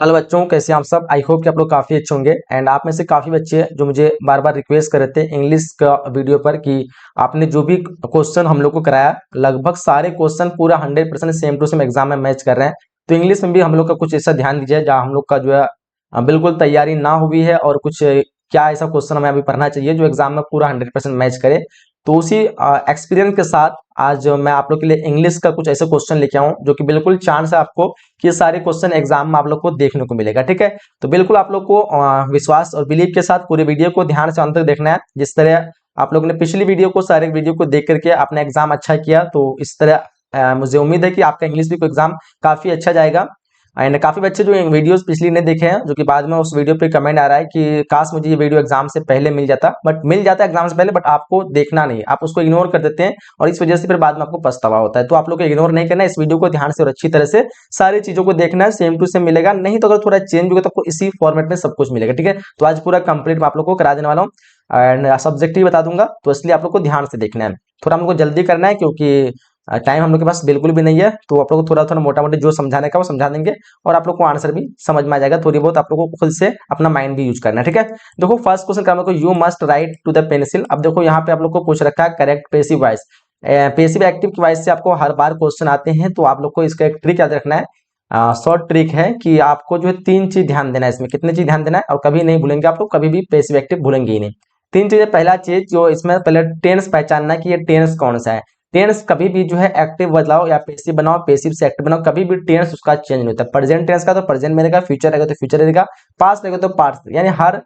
Hello बच्चों, कैसे हैं आप सब। आई होप कि आप लोग काफ़ी अच्छे होंगे। एंड आप में से काफ़ी बच्चे जो मुझे बार बार रिक्वेस्ट कर रहे थे इंग्लिश का वीडियो पर कि आपने जो भी क्वेश्चन हम लोग को कराया, लगभग सारे क्वेश्चन पूरा 100% सेम टू सेम एग्जाम में मैच कर रहे हैं। तो इंग्लिश में भी हम लोग का कुछ ऐसा ध्यान दीजिए जहाँ हम लोग का जो है बिल्कुल तैयारी ना हुई है, और कुछ क्या ऐसा क्वेश्चन हमें अभी पढ़ना चाहिए जो एग्जाम में पूरा 100% मैच करे। तो उसी एक्सपीरियंस के साथ आज मैं आप लोग के लिए इंग्लिश का कुछ ऐसे क्वेश्चन लेके आऊँ जो कि बिल्कुल चांस है आपको कि ये सारे क्वेश्चन एग्जाम में आप लोग को देखने को मिलेगा। ठीक है, तो बिल्कुल आप लोग को विश्वास और बिलीव के साथ पूरे वीडियो को ध्यान से अंत तक देखना है। जिस तरह आप लोग ने पिछली वीडियो को, सारे वीडियो को देख करके आपने एग्जाम अच्छा किया, तो इस तरह मुझे उम्मीद है कि आपका इंग्लिश भी को एग्जाम काफी अच्छा जाएगा। एंड काफी बच्चे जो वीडियोस पिछली नहीं देखे हैं, जो कि बाद में उस वीडियो पे कमेंट आ रहा है कि काश मुझे ये वीडियो एग्जाम से पहले मिल जाता, बट मिल जाता है एग्जाम से पहले, बट आपको देखना नहीं है, आप उसको इग्नोर कर देते हैं और इस वजह से फिर बाद में आपको पछतावा होता है। तो आप लोग को इग्नोर नहीं करना है, इस वीडियो को ध्यान से और अच्छी तरह से सारी चीजों को देखना है, सेम टू सेम मिलेगा। नहीं तो अगर थोड़ा चेंज होगा तो आपको इसी फॉर्मेट में सब कुछ मिलेगा। ठीक है, तो आज पूरा कंप्लीट मैं आप लोग को करा देने वाला हूँ एंड सब्जेक्ट ही बता दूंगा, तो इसलिए आप लोग को ध्यान से देखना है। थोड़ा हमको जल्दी करना है क्योंकि टाइम हम लोग के पास बिल्कुल भी नहीं है। तो आप लोग को थोड़ा थोड़ा मोटा मोटी जो समझाने का वो समझा देंगे और आप लोग को आंसर भी समझ में आ जाएगा। थोड़ी बहुत आप लोगों को खुद से अपना माइंड भी यूज करना है। ठीक है, देखो फर्स्ट क्वेश्चन का you must write to the pencil. अब देखो यहाँ पे आप लोग को पूछ रखा है correct passive voice. Passive active की वॉइस से आपको हर बार क्वेश्चन आते हैं, तो आप लोग को इसका एक ट्रिक याद रखना है। शॉर्ट ट्रिक है कि आपको जो है तीन चीज ध्यान देना है। इसमें कितनी चीज ध्यान देना है और कभी नहीं भूलेंगे आप लोग, कभी भी पेसिव एक्टिव भूलेंगे ही नहीं। तीन चीजें। पहला चीज जो इसमें पहले टेंस पहचानना है कि ये टेंस कौन सा है। टेंस कभी भी जो है एक्टिव बदलाओ या पेसिव बनाओ, पेसिव से एक्टिव बनाओ, कभी भी टेंस उसका चेंज नहीं होता। प्रेजेंट टेंस का तो प्रेजेंट में रहेगा, फ्यूचर रहेगा तो फ्यूचर रहेगा, पास्ट रहेगा तो पास्ट, यानी हर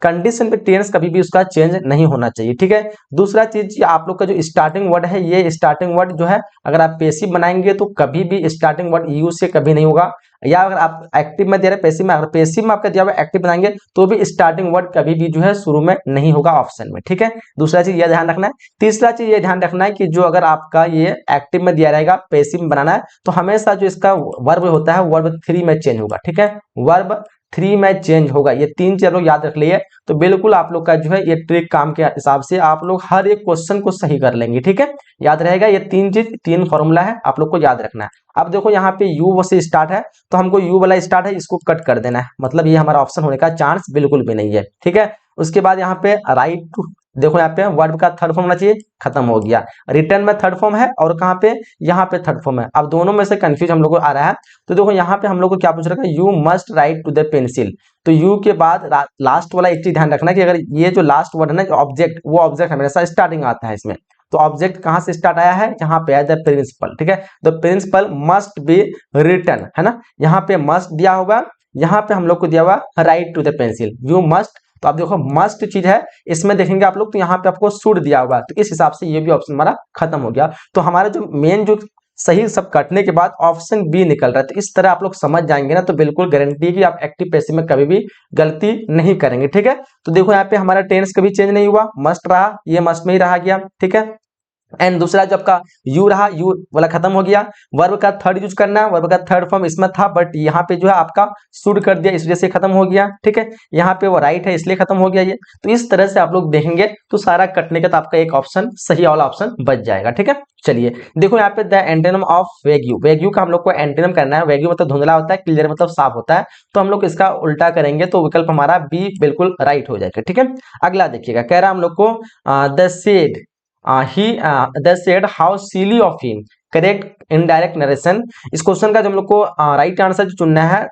कंडीशन पे टेंस कभी भी उसका चेंज नहीं होना चाहिए। ठीक है, दूसरा चीज आप लोग का जो स्टार्टिंग वर्ड है, ये स्टार्टिंग वर्ड जो है अगर आप पेसिव बनाएंगे तो कभी भी स्टार्टिंग वर्ड यू से कभी नहीं होगा। या अगर आप एक्टिव में दे रहे पेसिव में, अगर पेसिव में आपका दिया हुआ एक्टिव बनाएंगे तो भी स्टार्टिंग वर्ड कभी भी जो है शुरू में नहीं होगा ऑप्शन में। ठीक है, दूसरा चीज ये ध्यान रखना है। तीसरा चीज ये ध्यान रखना है कि जो अगर आपका ये एक्टिव में दिया रहेगा, पेसिव में बनाना है, तो हमेशा जो इसका वर्ब होता है वर्ब 3 में चेंज होगा। ठीक है, वर्ब 3 में चेंज होगा। ये तीन चीज आप लोग याद रख लिए, तो बिल्कुल आप लोग का जो है ये ट्रिक काम के हिसाब से आप लोग हर एक क्वेश्चन को सही कर लेंगे। ठीक है, याद रहेगा ये तीन चीज, तीन फॉर्मूला है, आप लोग को याद रखना है। अब देखो यहाँ पे यू से स्टार्ट है, तो हमको यू वाला स्टार्ट है इसको कट कर देना है, मतलब ये हमारा ऑप्शन होने का चांस बिल्कुल भी नहीं है। ठीक है, उसके बाद यहाँ पे राइट, देखो यहाँ पे वर्ब का थर्ड फॉर्म होना चाहिए, खत्म हो गया। रिटर्न में थर्ड फॉर्म है और कहाँ पे, यहाँ पे थर्ड फॉर्म है। अब दोनों में से कंफ्यूज हम लोग को आ रहा है, तो देखो यहाँ पे हम लोग को क्या पूछ रखा है, you must write to the pencil. तो यू के बाद लास्ट वाला एक चीज ध्यान रखना कि अगर ये जो लास्ट वर्ड है ना, ऑब्जेक्ट, वो ऑब्जेक्ट हमेशा स्टार्टिंग आता है इसमें। तो ऑब्जेक्ट कहां से स्टार्ट आया है, यहाँ पे है द प्रिंसिपल। ठीक है, the principal must be return, है ना, यहाँ पे मस्ट दिया होगा, यहाँ पे हम लोग को दिया हुआ write to the pencil, you must. तो आप देखो मस्ट चीज है, इसमें देखेंगे आप लोग तो यहाँ पे आपको शुड दिया होगा, तो इस हिसाब से ये भी ऑप्शन हमारा खत्म हो गया। तो हमारा जो मेन जो सही सब कटने के बाद ऑप्शन बी निकल रहा है। तो इस तरह आप लोग समझ जाएंगे ना, तो बिल्कुल गारंटी है कि आप एक्टिव पैसिव में कभी भी गलती नहीं करेंगे। ठीक है, तो देखो यहाँ पे हमारा टेंस कभी चेंज नहीं हुआ, मस्ट रहा, ये मस्ट में ही रहा गया। ठीक है, एंड दूसरा जो आपका यू रहा, यू वाला खत्म हो गया। वर्ब का थर्ड यूज करना है, वर्ब का थर्ड फॉर्म इसमें था, बट यहाँ पे जो है आपका शुड कर दिया, इस वजह से खत्म हो गया। ठीक है, यहाँ पे वो राइट है इसलिए खत्म हो गया ये। तो इस तरह से आप लोग देखेंगे तो सारा कटने का तो आपका एक ऑप्शन सही वाला ऑप्शन बच जाएगा। ठीक है, चलिए देखो यहाँ पे द एंटोनिम ऑफ वेग्यू। वेग्यू का हम लोग को एंटोनिम करना है। वेग्यू मतलब धुंधला होता है, क्लियर मतलब साफ होता है, तो हम लोग इसका उल्टा करेंगे तो विकल्प हमारा बी बिल्कुल राइट हो जाएगा। ठीक है, अगला देखिएगा, कह रहा हम लोग को the shed he they said how silly of him, correct indirect narration. इस क्वेश्चन का जो हम लोग को राइट आंसर जो चुनना है,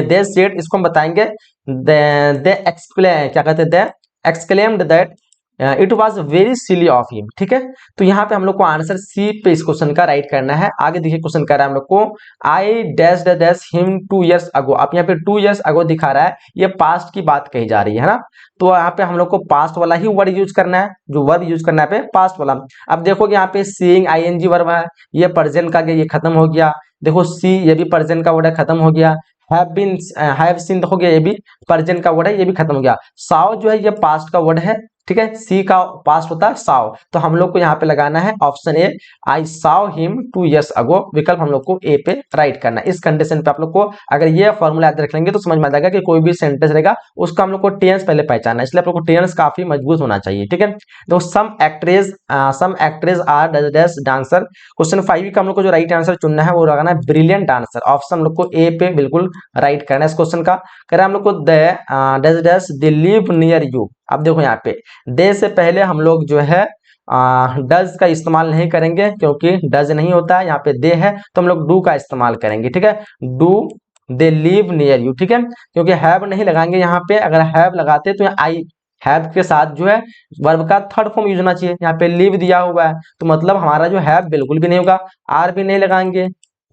दे सेड, इसको हम बताएंगे दे एक्सप्लेन, क्या कहते हैं, they exclaimed that it was very silly of him. ठीक है, तो यहाँ पे हम लोग को आंसर सी पे इस क्वेश्चन का राइट करना है। आगे देखिए क्वेश्चन कर रहा है हम लोग को I dash dash him 2 years अगो। आप यहाँ पे 2 years अगो दिखा रहा है, ये पास्ट की बात कही जा रही है ना, तो यहाँ पे हम लोग को पास्ट वाला ही वर्ड यूज करना है, जो वर्ब यूज करना है पे पास्ट वाला। अब देखो यहाँ पे सीइंग आईएनजी वर्ब है, ये प्रेजेंट का, ये खत्म हो गया। देखो सी, ये भी प्रेजेंट का वर्ड है, खत्म हो गया। हैव बीन, हैव सीन हो गया, ये भी प्रेजेंट का वर्ड है, ये भी खत्म हो गया। साउ जो है ये पास्ट का वर्ड है। ठीक है, सी का पास्ट होता है साव, तो हम लोग को यहाँ पे लगाना है option A, I Sao him 2 years अगो, विकल्प हम लोग को ए पे राइट करना है। इस कंडीशन पे आप लोग को अगर ये फॉर्मूला याद रख लेंगे तो समझ में आ जाएगा कि कोई भी सेंटेंस रहेगा उसका हम लोग को टेंस पहले पहचानना है, इसलिए आप लोग को टेंस काफी मजबूत होना चाहिए। ठीक है, तो some actress are dash dancer, question 5 का हम लोग को जो राइट आंसर चुनना है वो लगाना है ब्रिलियंट डांसर, ऑप्शन हम लोग को ए पे बिल्कुल राइट करना है इस क्वेश्चन का। कह रहा है हम लोग को dash dash they live near you, अब देखो यहाँ पे दे से पहले हम लोग जो है डज का इस्तेमाल नहीं करेंगे क्योंकि डज नहीं होता है, यहाँ पे दे है तो हम लोग डू का इस्तेमाल करेंगे। ठीक है, do they live near you, ठीक है, क्योंकि हैव नहीं लगाएंगे यहाँ पे, अगर हैव लगाते तो आई हैव के साथ जो है वर्ब का थर्ड फॉर्म यूज होना चाहिए, यहाँ पे लिव दिया हुआ है तो मतलब हमारा जो हैव बिल्कुल भी नहीं होगा, आर भी नहीं लगाएंगे।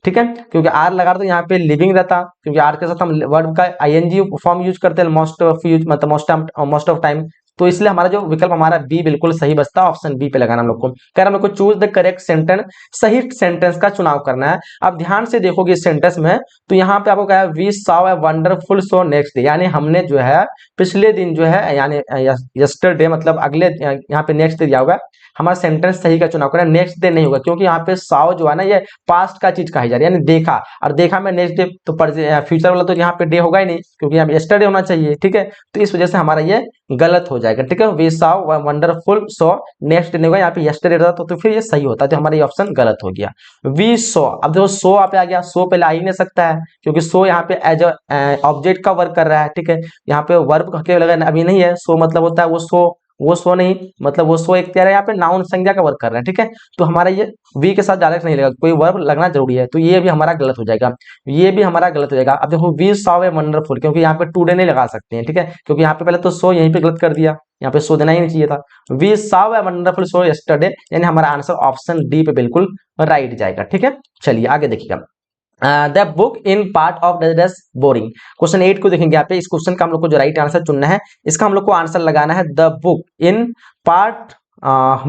ठीक है, क्योंकि आर लगा तो यहाँ पे लिविंग रहता, क्योंकि आर के साथ हम वर्ब का आईएनजी फॉर्म यूज करते हैं मोस्ट ऑफ यूज, मतलब मोस्ट ऑफ टाइम, तो इसलिए हमारा जो विकल्प हमारा बी बिल्कुल सही बचता है, ऑप्शन बी पे लगाना हम लोग को। कह रहा हम लोग को चूज द करेक्ट सेंटेंस, सही सेंटेंस का चुनाव करना है। अब ध्यान से देखोगे इस सेंटेंस में तो यहाँ पे आपको कहा है we saw a wonderful show next day, यानी हमने जो है पिछले दिन जो है यानी यस्टरडे मतलब अगले, यहाँ पे नेक्स्ट डे दिया हुआ है, हमारा सेंटेंस सही का चुनाव करना है, नेक्स्ट डे नहीं होगा क्योंकि यहाँ पे साव जो है ना ये पास्ट का चीज कही जा रही है, यानी देखा, और देखा में नेक्स्ट डे तो फ्यूचर वाला तो यहाँ पे डे होगा ही नहीं क्योंकि यहाँ यस्टरडे होना चाहिए। ठीक है, तो इस वजह से हमारा ये गलत हो जाएगा। ठीक है, we saw wonderful show next day नहीं होगा, यहाँ पे यस्टरडे रहता तो फिर ये सही होता, तो हमारा ये ऑप्शन गलत हो गया। वी सो, अब देखो सो यहाँ पे आ गया, सो पहले आ ही नहीं सकता है क्योंकि सो यहाँ पे एज ऑब्जेक्ट का वर्क कर रहा है। ठीक है, यहाँ पे वर्ब के लगा अभी नहीं है, सो मतलब होता है वो सो नहीं, मतलब वो सो एक तरह यहाँ पे नाउन संज्ञा का वर्क कर रहा है। ठीक है, तो हमारा ये वी के साथ डायरेक्ट नहीं लगेगा, कोई वर्ब लगना जरूरी है, तो ये भी हमारा गलत हो जाएगा, ये भी हमारा गलत हो जाएगा। अब देखो वी सॉ ए वंडरफुल, क्योंकि यहाँ पे टुडे नहीं लगा सकते हैं। ठीक है, क्योंकि यहाँ पे पहले तो सो यहीं पे गलत कर दिया, यहाँ पे सो देना ही नहीं चाहिए था। We saw a wonderful show yesterday, यानी हमारा आंसर ऑप्शन डी पे बिल्कुल राइट जाएगा। ठीक है, चलिए आगे देखिएगा। The book in part of dash boring, question 8 को देखेंगे यहाँ पे, इस क्वेश्चन का हम लोग को जो राइट आंसर चुनना है, इसका हम लोग को आंसर लगाना है the book in part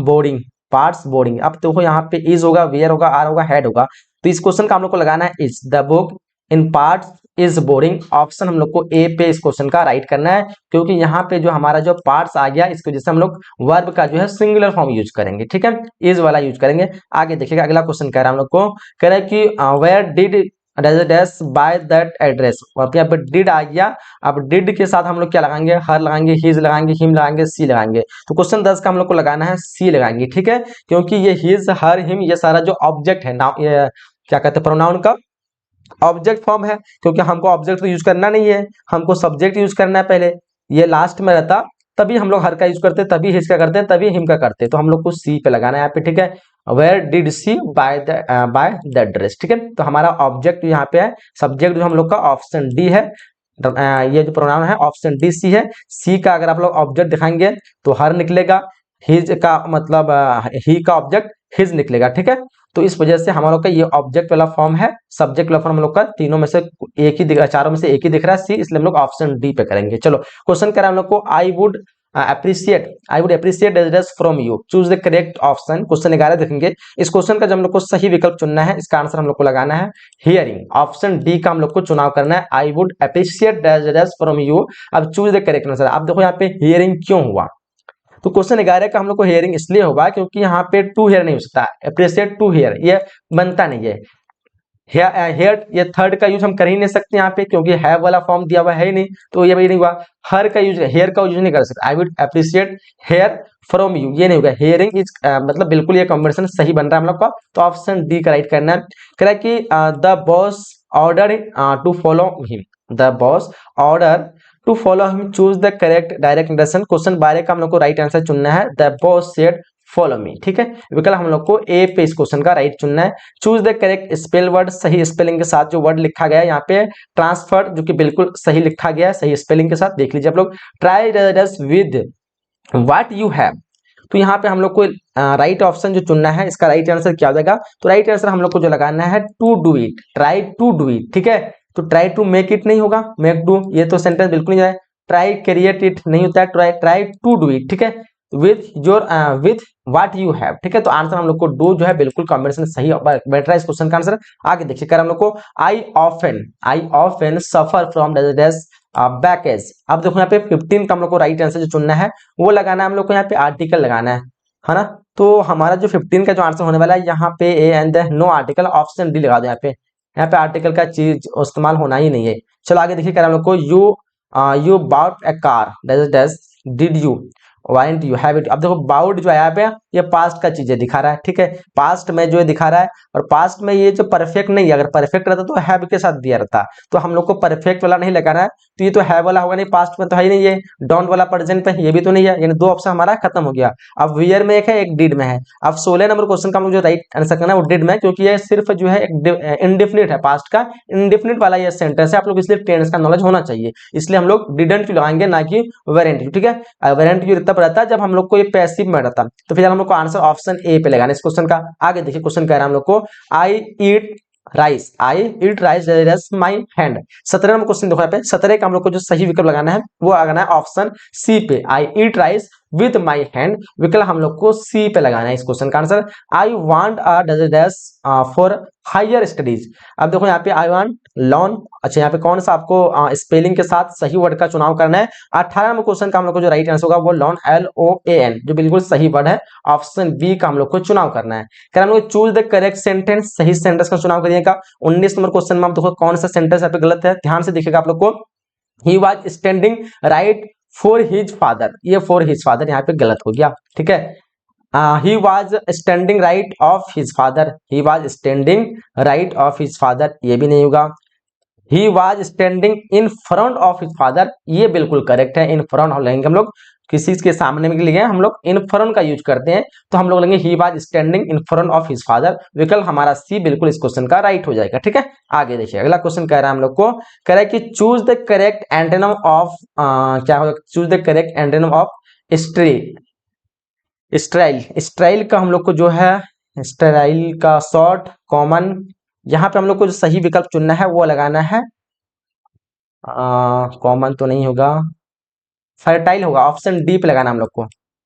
boring, parts boring. अब देखो यहाँ पे इज होगा, वेयर होगा, आर होगा, हेड होगा, तो इस क्वेश्चन का हम लोग को लगाना है is, the book in parts is boring, option हम लोग को ए पे इस क्वेश्चन का राइट करना है, क्योंकि यहाँ पे जो हमारा जो पार्ट्स आ गया इसकी वजह से हम लोग वर्ब का जो है सिंगुलर फॉर्म यूज करेंगे। ठीक है, इज वाला यूज करेंगे। आगे देखिएगा अगला क्वेश्चन कह रहा है हम लोग को, कह रहा है कि where did dash buy that address, यहाँ पे डिड आ गया, अब डिड के साथ हम लोग क्या लगाएंगे, हर लगाएंगे, हिज लगाएंगे, हिम लगाएंगे, सी लगाएंगे, तो क्वेश्चन 10 का हम लोग को लगाना है सी लगाएंगे। ठीक है, क्योंकि ये हिज हर हिम ये सारा जो ऑब्जेक्ट है ना, ये क्या कहते हैं प्रोनाउन का ऑब्जेक्ट फॉर्म है, क्योंकि हमको ऑब्जेक्ट तो यूज करना नहीं है, हमको सब्जेक्ट यूज करना है पहले, ये लास्ट में रहता तभी हम लोग हर का यूज करते, तभी हिज का करते हैं, तभी हिम का करते हैं, तो हम लोग को सी पे लगाना है यहाँ पे। ठीक है, where did she buy the dress. ठीक है, तो हमारा ऑब्जेक्ट यहाँ पे है, सब्जेक्ट जो हम लोग का ऑप्शन डी है, ये जो प्रोनाउन है ऑप्शन डी सी है। सी का अगर आप लोग ऑब्जेक्ट दिखाएंगे तो हर निकलेगा, हिज का मतलब ही का ऑब्जेक्ट हिज निकलेगा। ठीक है, तो इस वजह से हम लोग का ये ऑब्जेक्ट वाला फॉर्म है, सब्जेक्ट वाला फॉर्म हम लोग का तीनों में से एक ही दिख रहा है, चारों में से एक ही दिख रहा है सी, इसलिए हम लोग ऑप्शन डी पे करेंगे। चलो क्वेश्चन कर रहा है हम लोग को, आई would appreciate address from you, choose the correct option. Question 11 देखेंगे, इस क्वेश्चन का जब हम लोग को सही विकल्प चुनना है, इसका आंसर हम लोग को लगाना है हियरिंग, ऑप्शन डी का हम लोग को चुनाव करना है, आई would appreciate address from you. अब चूज द करेक्ट आंसर, अब देखो यहाँ पे हियरिंग क्यों हुआ, तो क्वेश्चन 11 का हम लोग को हियरिंग इसलिए होगा क्योंकि यहाँ पे टू हियर नहीं हो सकता, अप्रिशिएट टू हियर ये बनता नहीं है, हेयर ये थर्ड का यूज हम कर ही नहीं सकते यहाँ पे, क्योंकि हैव वाला फॉर्म दिया हुआ है ही नहीं, तो ये भी नहीं हुआ। हर का यूज, हेयर का यूज नहीं कर सकते, I would appreciate hear from you ये नहीं होगा, हेयरिंग इज मतलब बिल्कुल ये कॉम्बिनेशन सही बन रहा है हम लोग का, तो ऑप्शन डी का राइट करना है। कह रहा है कि the boss order to follow him, the boss order to follow him, choose the correct direct induction. Question 12 का हम लोग को राइट आंसर चुनना है, the boss said follow me. ठीक है, विकल्प हम लोग को ए पे इस क्वेश्चन का राइट चुनना है। Choose the correct spell word, सही स्पेलिंग के साथ जो वर्ड लिखा गया है यहाँ पे ट्रांसफर, जो कि बिल्कुल सही लिखा गया है, सही स्पेलिंग के साथ देख लीजिए आप लोग। Try with what you have, तो यहाँ पे हम लोग को राइट ऑप्शन जो चुनना है, इसका राइट आंसर क्या हो जाएगा, तो राइट आंसर हम लोग को जो लगाना है to do it, try to do it. ठीक है, तो ट्राई टू मेक इट नहीं होगा, मेक डू ये तो सेंटेंस बिल्कुल नहीं है, ट्राई क्रिएट इट नहीं होता है, ट्राई टू डू इट। ठीक है, with your with what you have. ठीक है, तो आंसर हम लोग को डू जो है बिल्कुल कॉम्बिनेशन सही बैठ रहा है इस क्वेश्चन का आंसर। आगे देखिए कर हम लोग को, I often suffer from dash baggage. अब देखो यहाँ पे 15 का हम लोग को राइट आंसर जो चुनना है वो लगाना है हम लोग को, यहाँ पे आर्टिकल लगाना है ना। तो हमारा जो 15 का जो आंसर होने वाला है यहाँ पे a and no article, option D लगा दो यहाँ पे आर्टिकल का चीज इस्तेमाल होना ही नहीं है। चलो आगे देखिए, कह रहा हम लोग को you bought a car did you want you have it. अब देखो बाउट जो है यहाँ पे ये पास्ट का चीजें दिखा रहा है, ठीक है, पास्ट में जो है दिखा रहा है, और पास्ट में ये जो परफेक्ट नहीं है, अगर परफेक्ट रहता तो हैव के साथ दिया रहता, तो हम लोग को परफेक्ट वाला नहीं लगाना है, तो ये तो हैव वाला होगा नहीं, पास्ट में तो है ही नहीं, ये डोंट वाला प्रेजेंट पे ये भी तो नहीं है, यानी दो ऑप्शन हमारा खत्म हो गया। अब वियर में एक है, एक डिड में है। अब 16 नंबर क्वेश्चन का हम लोग जो राइट आंसर करना है वो डिड में, क्योंकि ये सिर्फ जो है इंडेफिनिट है, पास्ट का इंडेफिनिट वाला ये सेंटेंस है, आप लोग इसलिए टेंस का नॉलेज होना चाहिए, इसलिए हम लोग डिडंट लगाएंगे ना कि वेरेंट यू, ठीक है। वेरेंट यू तब रहता है जब हम लोग को ये पैसिव में रहता, तो फिर हम लोग को आंसर ऑप्शन ए पे लगाना इस क्वेश्चन का। आगे देखिए क्वेश्चन कह रहा है हम लोग को I eat rice my hand. 17 number question देखो यहाँ पे, 17 का हम लोग को जो सही विकल्प लगाना है वो लगाना है ऑप्शन सी पे, I eat rice with my hand, विकल्प हम लोग को सी पे लगाना है इस क्वेश्चन का आंसर। I want for higher studies. अब देखो यहाँ पे आई वांट लॉन, अच्छा यहाँ पे कौन सा आपको स्पेलिंग के साथ सही वर्ड का चुनाव करना है। 18 नंबर क्वेश्चन का हम लोग को जो राइट आंसर होगा वो लॉन LOAN, जो बिल्कुल सही वर्ड है, ऑप्शन बी का हम लोग को चुनाव करना है। क्या हम लोग चूज द करेक्ट सेंटेंस, सही सेंटेंस का चुनाव करिएगा। 19 नंबर क्वेश्चन में आप देखो कौन सा सेंटेंस यहाँ पे गलत है, ध्यान से देखिएगा आप लोग को। He was standing right for his father, ये फॉर हिज फादर यहाँ पे गलत हो गया, ठीक है। He was standing right of his father, he was standing right of his father, ये भी नहीं होगा। He was standing in front of his father, ये बिल्कुल करेक्ट है। इन फ्रंट हम लेंगे, हम लोग किसी के सामने में लिए हम लोग इन फ्रंट का यूज करते हैं, तो हम लोग लेंगे he was standing in front of his father, विकल्प हमारा सी बिल्कुल इस क्वेश्चन का राइट हो जाएगा, ठीक है। आगे देखिए अगला क्वेश्चन कह रहा है हम लोग को, कह रहा है कि choose the correct antonym of क्या होगा, choose the correct antonym of स्ट्राइल। स्ट्राइल का हम लोग को जो है स्ट्राइल का शॉर्ट कॉमन, यहाँ पे हम लोग को जो सही विकल्प चुनना है वो लगाना है, कॉमन तो नहीं होगा, फर्टाइल होगा, ऑप्शन डी पे लगाना हम लोग को।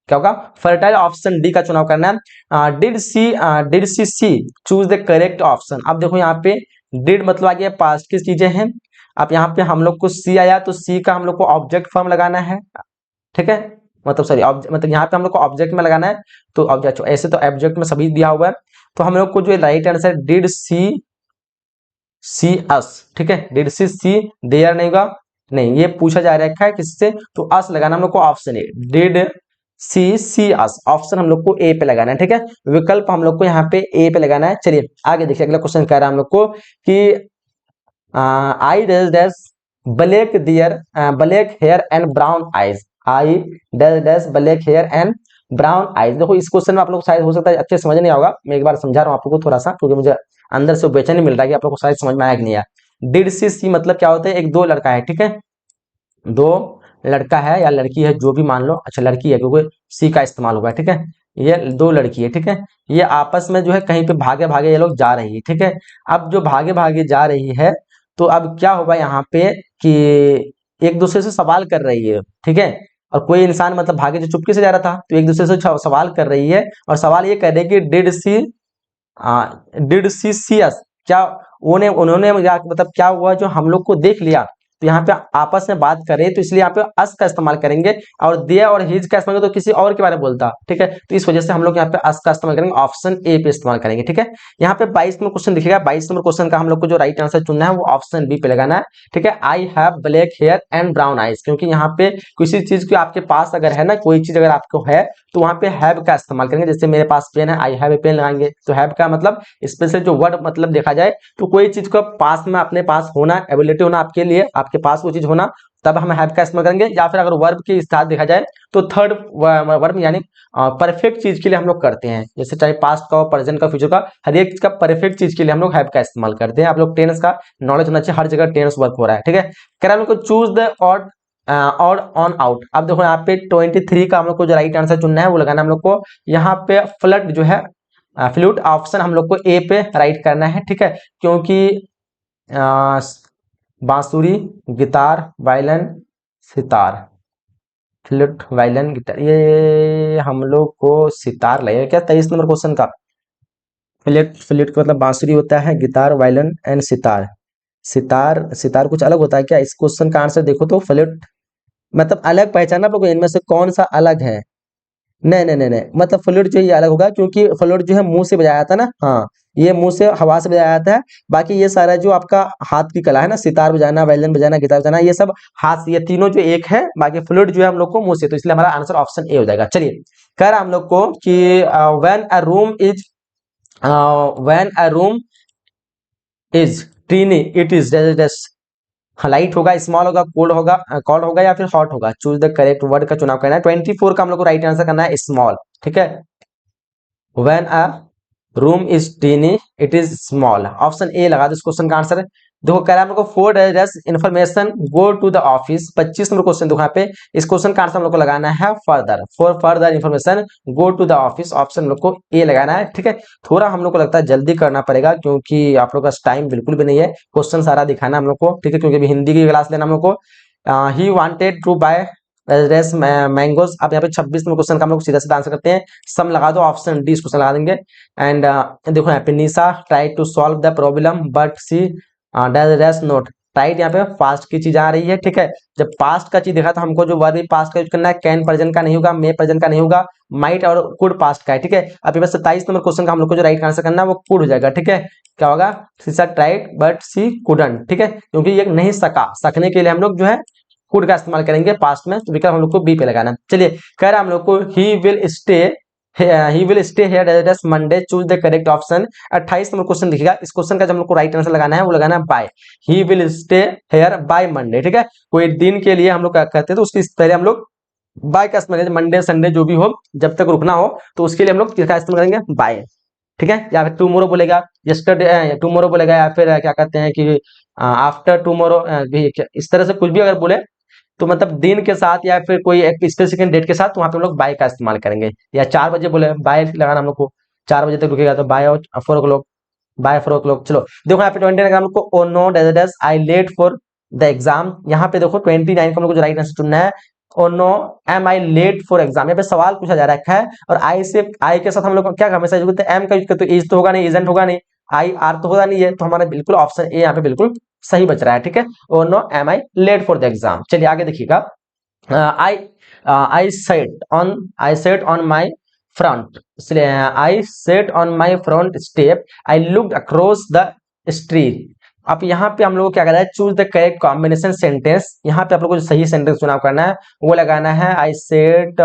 क्या होगा, फर्टाइल, ऑप्शन डी का चुनाव करना है। Did she choose the correct option. अब देखो यहाँ पे डिड मतलब आ गया पास्ट की चीजें हैं, अब यहाँ पे हम लोग को सी आया तो सी का हम लोग को ऑब्जेक्ट फॉर्म लगाना है, ठीक है, मतलब सॉरी मतलब यहाँ पे हम लोग को ऑब्जेक्ट में लगाना है, तो ऑब्जेक्ट ऐसे तो ऑब्जेक्ट में सभी दिया हुआ है, तो हम लोग को जो राइट आंसर डिड सी अस, ठीक है, डिड सी देयर नहीं होगा, नहीं ये पूछा जा रखा है किससे, तो अस लगाना हम लोग को option A, did see us, option हम लोग को ए पे लगाना है, ठीक है, विकल्प हम लोग को यहाँ पे ए पे लगाना है। चलिए आगे देखिए अगला क्वेश्चन कह रहा है हम लोग को कि I dash black black hair and brown eyes, I dash black hair and brown eyes. देखो इस क्वेश्चन में आप लोग शायद हो सकता है अच्छे समझ नहीं होगा, मैं एक बार समझा रहा हूँ आप लोग को थोड़ा सा, क्योंकि मुझे अंदर से बेचैनी मिल रहा है कि आप लोग को शायद समझ में आया कि नहीं आया। डिड सी मतलब क्या होता है, एक दो लड़का है, ठीक है, दो लड़का है या लड़की है जो भी मान लो, अच्छा लड़की है क्योंकि सी का इस्तेमाल होगा, ठीक है, ये दो लड़की है, ठीक है, ये आपस में जो है कहीं पे भागे भागे ये लोग जा रही है, ठीक है। अब जो भागे भागे जा रही है तो अब क्या होगा यहाँ पे कि एक दूसरे से सवाल कर रही है, ठीक है, और कोई इंसान मतलब भागे जो चुपके से जा रहा था तो एक दूसरे से सवाल कर रही है, और सवाल ये कर रही है कि डिड सी अस, क्या उन्होंने मतलब क्या हुआ जो हम लोग को देख लिया, तो यहाँ पे आपस में बात करें तो इसलिए यहाँ पे अस का इस्तेमाल करेंगे, और दिया और हिज का इस्तेमाल तो किसी और के बारे में बोलता, ठीक है, तो इस वजह से हम लोग यहाँ पे अस का इस्तेमाल करेंगे, ऑप्शन ए पे इस्तेमाल करेंगे, ठीक है। यहाँ पे 22 नंबर क्वेश्चन दिखेगा, 22 नंबर क्वेश्चन का हम लोग को जो राइट आंसर चुनना है वो ऑप्शन बी पे लगाना है, ठीक है। I have black hair and brown eyes, क्योंकि यहाँ पे किसी चीज की आपके पास अगर है ना, कोई चीज अगर आपको है तो वहां पे हैव का इस्तेमाल करेंगे, जैसे मेरे पास पेन है, आई हैव ए पेन लगाएंगे, तो हैव का मतलब स्पेशल जो वर्ड मतलब देखा जाए तो कोई चीज का पास में अपने पास होना, एबिलिटी होना आपके लिए, आपके पास वो चीज होना, तब हम हैव का इस्तेमाल करेंगे। या फिर अगर वर्ब के साथ देखा जाए तो थर्ड वर्ब यानी परफेक्ट चीज के लिए हम लोग करते हैं, जैसे चाहे पास्ट का, प्रेजेंट का, फ्यूचर का, हर एक चीज का परफेक्ट चीज के लिए हम लोग हैव का इस्तेमाल करते हैं। आप लोग टेंस का नॉलेज होना चाहिए, हर जगह टेंस वर्क हो रहा है, ठीक है। कह रहा है हम लोग को choose the odd on out. अब देखो यहाँ पे 23 का हम लोग को जो राइट आंसर चुनना है वो लगाना हम लोग को, यहाँ पे फ्लड जो है फ्लूट ऑप्शन हम लोग को ए पे राइट करना है, ठीक है, क्योंकि बांसुरी, guitar, violin, sitar, flute, violin, guitar, ये हम लोग को सितार लगेगा क्या 23 नंबर क्वेश्चन का। फ्लूट फ्लूट का मतलब बांसुरी होता है, guitar, violin and sitar, sitar, sitar कुछ अलग होता है क्या? इस क्वेश्चन का आंसर देखो तो फ्लूट मतलब अलग पहचानना आपको, इनमें से कौन सा अलग है? नहीं नहीं नहीं नहीं, मतलब फ्लूट जो ये अलग होगा, क्योंकि फ्लूट जो है मुंह से बजाया जाता है ना, हाँ ये मुंह से हवा से बजाया जाता है। बाकी ये सारा जो आपका हाथ की कला है ना, सितार बजाना, वायलिन बजाना, गिटार बजाना, ये सब हाथ से, ये तीनों जो एक है। बाकी फ्लूट जो है हम लोग को मुंह से, तो इसलिए हमारा आंसर ऑप्शन ए हो जाएगा। चलिए, कह रहा हम लोग को कि when a room is when a room is tiny it is light होगा, स्मॉल होगा, कोल्ड होगा, कोल्ड होगा या फिर हॉट होगा। चूज द करेक्ट वर्ड का चुनाव करना है। 24 का हम लोग को राइट आंसर करना है स्मॉल। ठीक है, when a room is tiny it is small, option A लगा दो इस क्वेश्चन का आंसर। देखो कह रहा है हम लोग को for information go to the office, 25 number question. देखो यहाँ पे इस क्वेश्चन का आंसर हम लोग को लगाना है further, for further information go to the office, option हम लोग को ए लगाना है। ठीक है, थोड़ा हम लोग को लगता है जल्दी करना पड़ेगा, क्योंकि आप लोग का टाइम बिल्कुल भी नहीं है क्वेश्चन सारा दिखाना हम लोग को। ठीक है, क्योंकि अभी हिंदी की क्लास लेना हम लोग को। He wanted to buy race mangoes. अब यहाँ पे 26 नंबर क्वेश्चन का हम लोग सीधा सीधा आंसर करते हैं। सम लगा दो, ऑप्शन डी इस क्वेश्चन लगा देंगे। एंड देखो यहाँ पे Nisha try to solve the problem but she does race not. Right, यहाँ पे पास्ट की चीज आ रही है। ठीक है, जब पास्ट का चीज देखा तो हमको जो वर्ब पास्ट का यूज करना है, कैन प्रेजेंट का नहीं होगा, मे प्रेजेंट का नहीं होगा, माइट और कुड पास्ट का है। ठीक है, अब ये 27 नंबर क्वेश्चन का हम लोग को जो राइट आंसर करना है वो कुड हो जाएगा। ठीक है, क्या होगा? सी ट्राइड बट सी कुडंट। ठीक है, क्योंकि ये नहीं सका, सकने के लिए हम लोग जो है कुड का इस्तेमाल करेंगे पास्ट में, तो विकल्प हम लोग को बी पे लगाना है। चलिए, कह रहा है हम लोग को he will stay here as Monday, choose the correct option. 28 number question दिखेगा, इस क्वेश्चन का जब हम लोग को राइट आंसर लगाना है वो लगाना है by. He will stay here by Monday. ठीक है, कोई दिन के लिए हम लोग क्या कहते हैं तो उसके पहले हम लोग बाय का इस्तेमाल करेंगे। मंडे संडे जो भी हो, जब तक रुकना हो तो उसके लिए हम लोग किसका इस्तेमाल करेंगे? बाय। ठीक है, या फिर टुमारो बोलेगा, यस्टरडे टुमारो बोलेगा, या फिर क्या कहते हैं कि आफ्टर टुमारो भी, इस तरह से कुछ भी अगर बोले तो मतलब दिन के साथ या फिर कोई एक स्पेसिफिक डेट के साथ, वहां पे हम लोग बाय का इस्तेमाल करेंगे। या 4 बजे बोले, बाय लगाना हम लोग को, 4 बजे तक रुकेगा तो बाय 4 o'clock, बाय 4 o'clock। चलो देखो यहाँ पे 29 का हम लोग को oh no days I late for the exam. यहाँ पे देखो 29 का हम लोग को जो राइट आंसर चुनना है, oh no am I late for exam. यहाँ पे सवाल पूछा जा रखा है, और आई से, आई के साथ हम लोग क्या हमेशा यूज करते हैं? एम का यूज करते हैं। इज तो होगा नहीं, इजेंट होगा नहीं, आई आर तो होगा नहीं है, तो हमारा बिल्कुल ऑप्शन ए यहाँ पे बिल्कुल सही बच रहा है। ठीक है, oh no am I late for the exam. चलिए आगे देखिएगा। I I sat on my I sat on my front step. I looked across the street. अब यहाँ पे हम लोग को क्या करना है? Choose the correct combination sentence. यहाँ पे आप लोग को जो सही सेंटेंस चुनाव करना है वो लगाना है I sat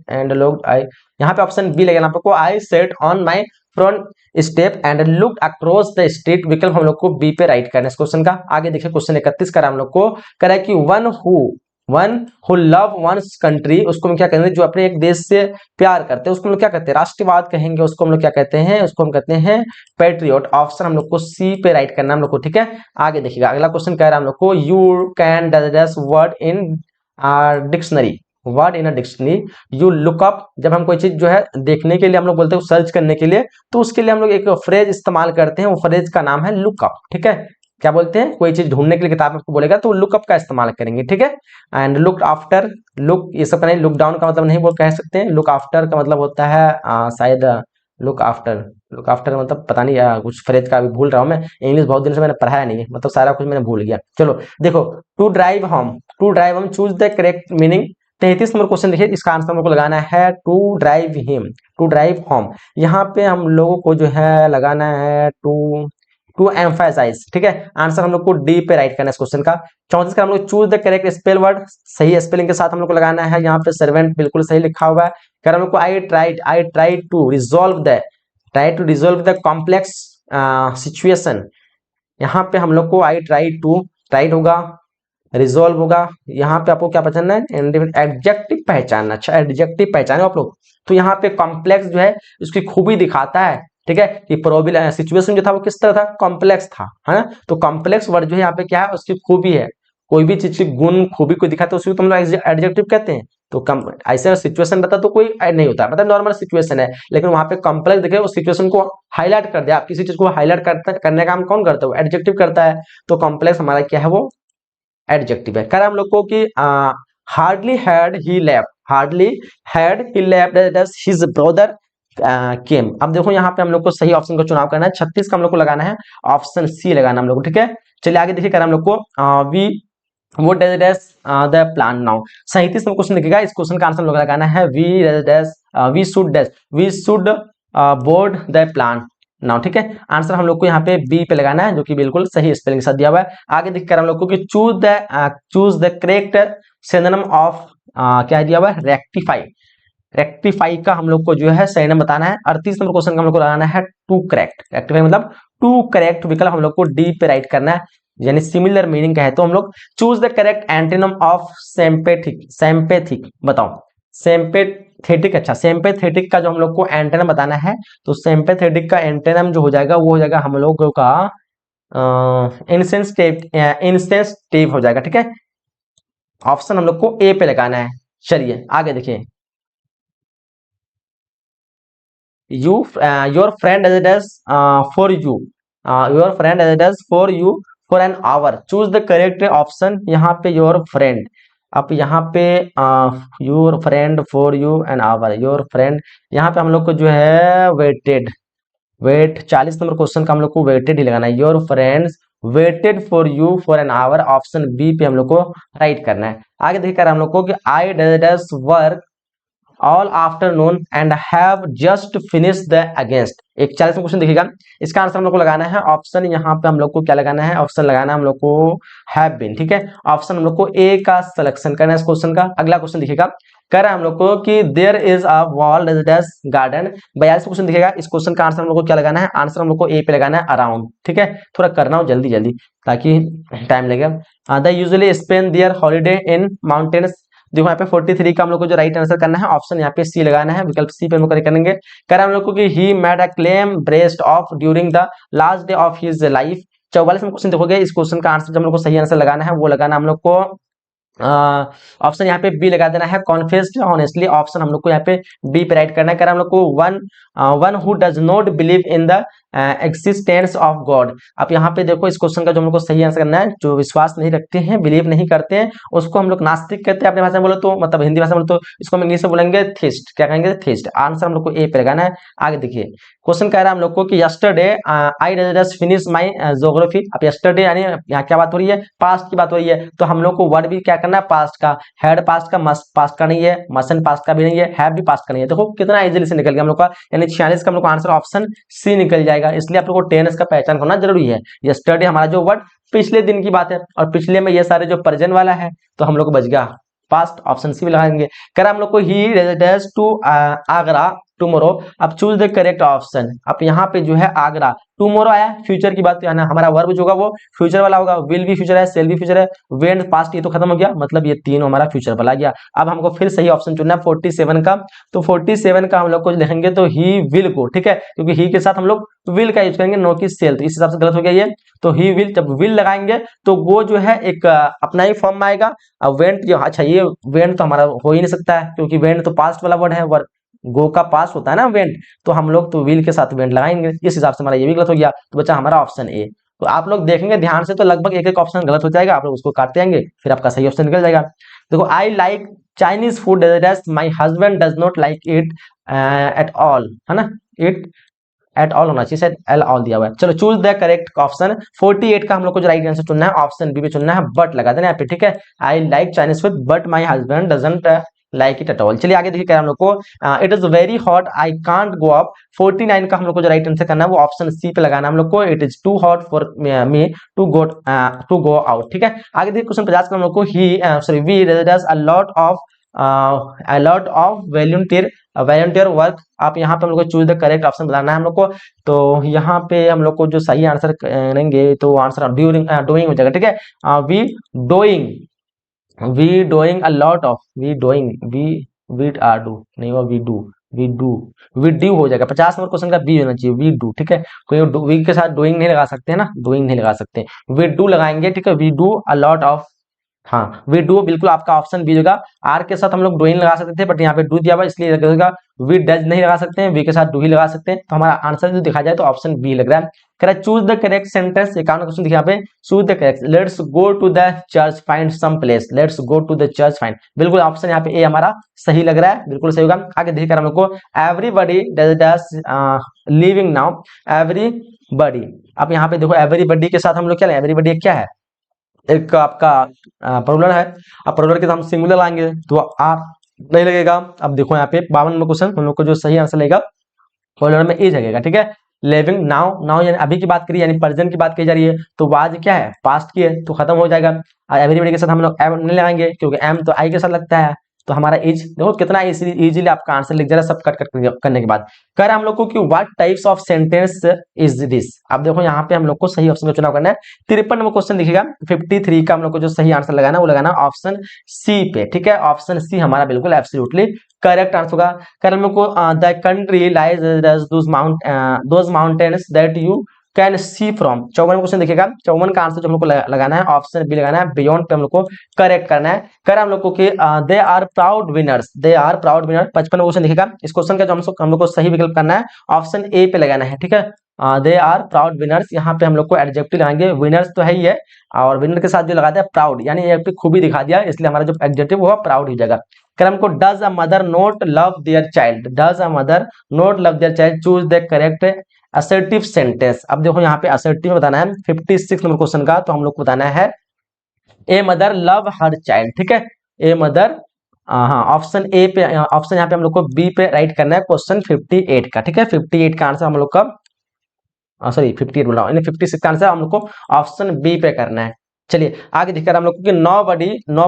and look I. यहाँ पे ऑप्शन बी लगाना आपको, I sat on my front step and look across the street, विकल्प हम लोग को बी पे राइट करना है इस क्वेश्चन का। आगे देखिए क्वेश्चन 31 का हम लोग को कह रहा है कि one who love one's country, उसको हम क्या कहेंगे? जो अपने एक देश से प्यार करते हैं उसको हम लोग क्या कहते हैं? राष्ट्रवाद कहेंगे। उसको हम लोग क्या कहते हैं? उसको हम कहते हैं पैट्रियट। ऑप्शन हम लोग को सी पे राइट करना है हम लोग को। ठीक है, आगे देखिएगा अगला क्वेश्चन कह रहा है हम लोग को, you can does word in dictionary, word in a dictionary. You look up, जब हम कोई चीज जो है देखने के लिए हम लोग बोलते हैं सर्च करने के लिए, तो उसके लिए हम लोग एक फ्रेज इस्तेमाल करते हैं, वो फ्रेज का नाम है लुकअप। ठीक है, क्या बोलते हैं? कोई चीज ढूंढने के लिए किताब में आपको बोलेगा तो लुकअप का इस्तेमाल करेंगे। ठीक है, एंड लुक आफ्टर, लुक ये सब नहीं, लुक डाउन का मतलब नहीं बोल कह सकते हैं। लुक आफ्टर का मतलब होता है शायद लुक आफ्टर, लुक आफ्टर का मतलब पता नहीं, कुछ फ्रेज का अभी भूल रहा हूं मैं, इंग्लिश बहुत दिन से मैंने पढ़ाया नहीं है, मतलब सारा कुछ मैंने भूल गया। चलो देखो, to drive home, to drive home, choose the correct meaning. 33 number question देखिए, इसका आंसर हमको लगाना है to drive him, to drive home. यहाँ पे हम लोगों को जो है लगाना है टू एम्फासाइज। ठीक है, आंसर हम लोग को डी पे राइट करना है इस क्वेश्चन का। 34 का हम लोग choose the correct spell word, सही स्पेलिंग के साथ हम लोग को लगाना है। यहाँ पे सर्वेंट बिल्कुल सही लिखा हुआ है। कर हम लोग को I try to resolve the complex situation. यहाँ पे हम लोग को आई ट्राई टू, ट्राइड होगा, रिजोल्व होगा। यहाँ पे आपको क्या पहचानना है? एडजेक्टिव पहचानना। अच्छा, एडजेक्टिव पहचाने आप लोग, तो यहाँ पे कॉम्प्लेक्स जो है उसकी खूबी दिखाता है। ठीक है, कि प्रॉब्लम सिचुएशन जो था वो किस तरह था? कॉम्प्लेक्स था, है ना? तो कॉम्प्लेक्स वर्ड जो है यहाँ पे क्या है? उसकी खूबी है। कोई भी चीज की गुण खूबी को दिखाते हैं उसको तो हम लोग एडजेक्टिव कहते हैं। तो ऐसे सिचुएशन रहता तो कोई ऐड नहीं होता, मतलब नॉर्मल सिचुएशन है, लेकिन वहां पे कॉम्प्लेक्स देखे उस सिचुएशन को हाईलाइट कर दिया। आप किसी चीज को हाईलाइट करने का काम कौन करता है? एडजेक्टिव करता है। तो कॉम्प्लेक्स हमारा क्या है? वो एडजेक्टिव है। कह रहा हम लोग को कि hardly had he left, hardly had he left his brother केम। अब देखो यहाँ पे हम लोग को सही ऑप्शन का चुनाव करना है, 36 का हम लोग को लगाना है, ऑप्शन सी लगाना हम लोग को, ठीक है। चलिए आगे देखिए, कर हम लोग को we what does dash the plan now. 37 में क्वेश्चन दिखेगा, इस क्वेश्चन का आंसर हम लोग लगाना है we dash we should board the plan now, ठीक है। आंसर हम लोग को यहाँ पे बी पे लगाना है, जो कि बिल्कुल सही स्पेलिंग के साथ दिया हुआ है। आगे देखकर हम लोग को कि choose the correct synonym of क्या दिया हुआ है, रेक्टिफाई। रेक्टिफाई का हम लोग को जो है सही नाम बताना है। 38 नंबर क्वेश्चन का हम लोग को लगाना है टू करेक्ट। रेक्टिफाई मतलब टू करेक्ट विकल्प हम लोग को डी पे राइट करना है, यानी सिमिलर मीनिंग का है। तो हम लोग choose the correct antonym of sympathetic. Sympathetic बताओ, सिंपैथेटिक। अच्छा, सिंपैथेटिक का जो हम लोग को एंटीनम बताना है, तो सिंपैथेटिक का एंटीनम जो हो जाएगा वो हो जाएगा हम लोगों का इंसेंसिटिव हो जाएगा, ठीक है। ऑप्शन हम लोग को ए पे लगाना है। चलिए आगे देखिए, your friend as it does for you, your friend as it does for you for an hour, choose the correct option। यहाँ पे your friend, अब यहाँ पे your friend for you an hour, your friend, यहाँ पे हम लोग को जो है वेटेड, वेट 40 नंबर क्वेश्चन का हम लोग को वेटेड ही लगाना है। Your friends waited for you for an hour, option B पे हम लोग को राइट करना है। आगे देखकर हम लोग को कि I does work all afternoon and have just finish the against. एक 40 में क्वेश्चन देखिएगा, इसका आंसर हम लोग को लगाना है ऑप्शन, यहाँ पे हम लोग को क्या लगाना है, ऑप्शन लगाना है हम लोग को हैव बीन, ठीक है। ऑप्शन हम लोग को ए का सिलेक्शन करना है इस क्वेश्चन का। अगला क्वेश्चन देखिएगा, कह रहा है हम लोग को कि there is a wall residence garden. 42 question दिखेगा, इस क्वेश्चन का आंसर हम लोग को क्या लगाना है, आंसर हम लोग को ए पे लगाना है अराउंड, ठीक है। थोड़ा करना हो जल्दी जल्दी ताकि टाइम लगेगा। The usually spend their holiday in mountains. देखो यहाँ पे 43 का हम लोग को जो राइट आंसर करना है, ऑप्शन यहाँ पे सी लगाना है, विकल्प सी पे हम लोग करेंगे। कह रहा है हम लोग को कि he made a claim breast of during the last day of his life. 44 में क्वेश्चन देखोगे, इस क्वेश्चन का आंसर जो हम लोग को सही आंसर लगाना है वो लगाना हम लोग को ऑप्शन यहाँ पे बी लगा देना है, कॉन्फेस्ड ऑनेस्टली। ऑप्शन हम लोग को यहाँ पे बी पे राइट करना है। कर हम लोग को one who does not believe in the existence of God. अब यहाँ पे देखो, इस क्वेश्चन का जो हम लोग को सही आंसर करना है, जो विश्वास नहीं रखते हैं, बिलीव नहीं करते हैं, उसको हम लोग नास्तिक कहते हैं अपने भाषा में बोलो तो, मतलब हिंदी भाषा में बोलो तो इसको हम इंग्लिश में बोलेंगे थीस्ट। क्या कहेंगे, थीस्ट। आंसर हम लोग को ए पे लगाना है। आगे देखिए, क्वेश्चन कह रहा है हम लोग को कि yesterday I just finish my geography. अब यस्टरडे यानी यहाँ क्या बात हो रही है, पास्ट की बात हो रही है, तो हम लोग को वर्ड भी क्या करना है, पास्ट का। हैड पास्ट का, मस्ट पास्ट का नहीं है, मस्ट पास्ट का भी नहीं है, हैव भी पास्ट का नहीं है। देखो कितना इजीली से निकल गया हम लोग का, यानी 46 का हम लोग का आंसर ऑप्शन सी निकल जाएगा। इसलिए आप लोग को टेंस का पहचान होना जरूरी है। यस्टरडे हमारा जो वर्ड पिछले दिन की बात है, और पिछले में ये सारे जो प्रेजेंट वाला है, तो हम लोग को बच गया पास्ट, ऑप्शन सी भी लगाएंगे। कह हम लोग को ही रेजिडेंस टू आगरा टुमारो। अब चूज द करेक्ट ऑप्शन। अब यहाँ पे जो है आगरा, टुमारो आया, फ्यूचर की बात, यानी हमारा वर्ब जो होगा वो फ्यूचर वाला होगा। विल भी फ्यूचर है, सेल भी फ्यूचर है, वेन पास्ट ये तो खत्म हो गया, मतलब ये तीनों हमारा फ्यूचर वाला गया। अब हमको फिर सही ऑप्शन चुनना है 47 का। तो 47 का हम लोग को लिखेंगे तो ही विल को, ठीक है, क्योंकि ही के साथ हम लोग विल का यूज करेंगे, नो की सेल, तो इस हिसाब से गलत हो गया ये। तो ही विल, जब विल लगाएंगे तो वो जो है एक अपना ही फॉर्म में आएगा। अब वेंट जो, अच्छा ये वेंट तो हमारा हो ही नहीं सकता है, क्योंकि वेंट तो पास्ट वाला वर्ड है, वर्ड गो का पास्ट होता है ना वेंट, तो हम लोग तो विल के साथ वेंट लगाएंगे। इस हिसाब से हमारा ये भी गलत हो गया, तो बच्चा हमारा ऑप्शन ए। तो आप लोग देखेंगे ध्यान से, तो लगभग एक एक ऑप्शन गलत हो जाएगा, आप लोग उसको काटते जाएंगे, फिर आपका सही ऑप्शन निकल जाएगा। देखो, I like Chinese food, my husband does not like it at all, है ना, इट एट ऑल होना चाहिए, शायद एल ऑल दिया हुआ है। चलो चूज द करेक्ट ऑप्शन। 48 का हम लोग को जो राइट आंसर चुनना है, ऑप्शन बी पे चुनना है, बट लगा देना यहाँ पे, ठीक है। I like Chinese food but my husband doesn't like it at all. चलिए आगे देखिए, क्या हम लोग को it is very hot I can't go up. 49 का हम लोग को जो राइट आंसर करना है वो ऑप्शन सी पे लगाना है हम लोग को, it is too hot for me to go out, ठीक है। आगे देखिए, क्वेश्चन 50 का हम लोग को ही sorry we does a lot of volunteer work. आप यहाँ पे हम लोग को चूज द करेक्ट ऑप्शन बताना है हम लोग को। तो यहाँ पे हम लोग को जो सही आंसर करेंगे तो आंसर ड्यूरिंग डूइंग हो जाएगा, ठीक है। We doing a lot of, we are do नहीं हुआ, वी डू हो जाएगा। 50 नंबर क्वेश्चन का बी होना चाहिए, वी डू, ठीक है। कोई वी के साथ डूइंग नहीं लगा सकते हैं ना, डूइंग नहीं लगा सकते, वी डू लगाएंगे, ठीक है। We do a lot of हाँ वी डू, बिल्कुल आपका ऑप्शन बी होगा। आर के साथ हम लोग डूइंग लगा सकते थे, बट यहाँ पे डू दिया हुआ इसलिए लगेगा वी डज नहीं लगा सकते हैं, वी के साथ डू ही लगा सकते हैं। तो हमारा आंसर जो देखा जाए तो ऑप्शन बी लग रहा है। कह रहा है चूज द करेक्ट सेंटेंस, एक क्वेश्चन देखिए यहाँ पे, choose the correct, let's go to the church find some place, let's go to the church find, बिल्कुल ऑप्शन यहाँ पे ए हमारा सही लग रहा है, बिल्कुल सही होगा। आगे देखिए हम लोग को everybody does living now, everybody, अब यहाँ पे देखो एवरीबॉडी के साथ हम लोग क्या लें, एवरीबॉडी क्या है, एक आपका प्लूरल है। अब प्लूरल के तो हम सिंगुलर लाएंगे तो आर नहीं लगेगा। अब देखो यहाँ पे 52 नंबर क्वेश्चन, हम लोग को जो सही आंसर लगेगा प्लूरल में इज लगेगा, ठीक है। लिविंग नाउ, नाउ यानी अभी की बात करिए, यानी प्रेजेंट की बात की जा रही है, तो वाज क्या है, पास्ट की है, तो खत्म हो जाएगा। एवरीबॉडी के साथ हम लोग एम नहीं लगाएंगे क्योंकि एम तो आई के साथ लगता है, तो हमारा इज देखो कितना इजीली आपका आंसर लिख जा रहा है सब कट कट करने के बाद। कह रहा हम लोग को कि what types of sentence is this, अब देखो यहाँ पे हम लोग को सही ऑप्शन का चुनाव करना है। 53 नंबर क्वेश्चन दिखेगा, 53 का हम लोग को जो सही आंसर लगाना है वो लगाना ऑप्शन सी पे, ठीक है। ऑप्शन सी हमारा बिल्कुल एब्सोल्युटली करेक्ट आंसर होगा। कह रहा हम लोग को the country lies those mountains that you can see from, 54 question देखिएगा, 54 का आंसर जो हम लोग को लगाना है ऑप्शन बी लगाना है, बियॉन्ड पे हम लोग को करेक्ट करना है। कर हम लोग को कि they are proud winners, they are proud winner, 55 question देखिएगा, इस क्वेश्चन का जो हम लोग को सही विकल्प करना है ऑप्शन ए पे लगाना है, ठीक है। दे आर प्राउड विनर्स, यहाँ पे हम लोग को एडजेक्टिव लगाएंगे, विनर्स तो है ही है, और विनर के साथ जो लगाते हैं प्राउड, यानी एक खूबी दिखा दिया, इसलिए हमारा जो एडजेक्टिव वो प्राउड हो जाएगा। कर हमको does a mother note love their child, does a mother note love their child, choose the correct assertive sentence. अब देखो यहाँ पे असर्टिव में बताना है 56 नंबर क्वेश्चन का, तो हम लोग को बताना है a mother love her child, ठीक है। ए मदर, हाँ ऑप्शन ए पे, ऑप्शन यहाँ पे हम लोग को बी पे राइट करना है क्वेश्चन 58 का, ठीक है। 58 का आंसर हम लोग का, सॉरी 58 बोला, 56 का आंसर हम लोग को ऑप्शन बी पे करना है। चलिए आगे देखकर हम लोग को कि no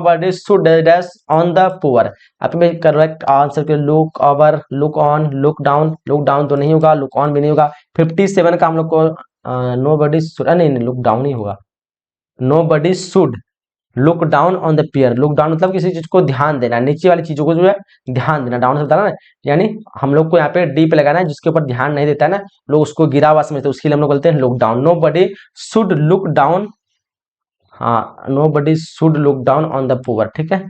buddy should dash on the poor, आप में करेक्ट आंसर के look over, look on, look down तो नहीं होगा, लुक ऑन भी नहीं होगा। 57 का हम लोग को नो बडी शुड, नहीं लुक डाउन ही होगा, nobody should look down on the pair, look down मतलब किसी चीज को ध्यान देना, नीचे वाली चीजों को जो है ध्यान देना, डाउन से बताना ना, यानी हम लोग को यहाँ पे डी पे लगाना है, जिसके ऊपर ध्यान नहीं देता है ना, लोग उसको गिरा हुआ समझते हैं, उसके लिए हम लोग बोलते हैं look down. Nobody should look down, हाँ nobody should look down on the poor, ठीक है,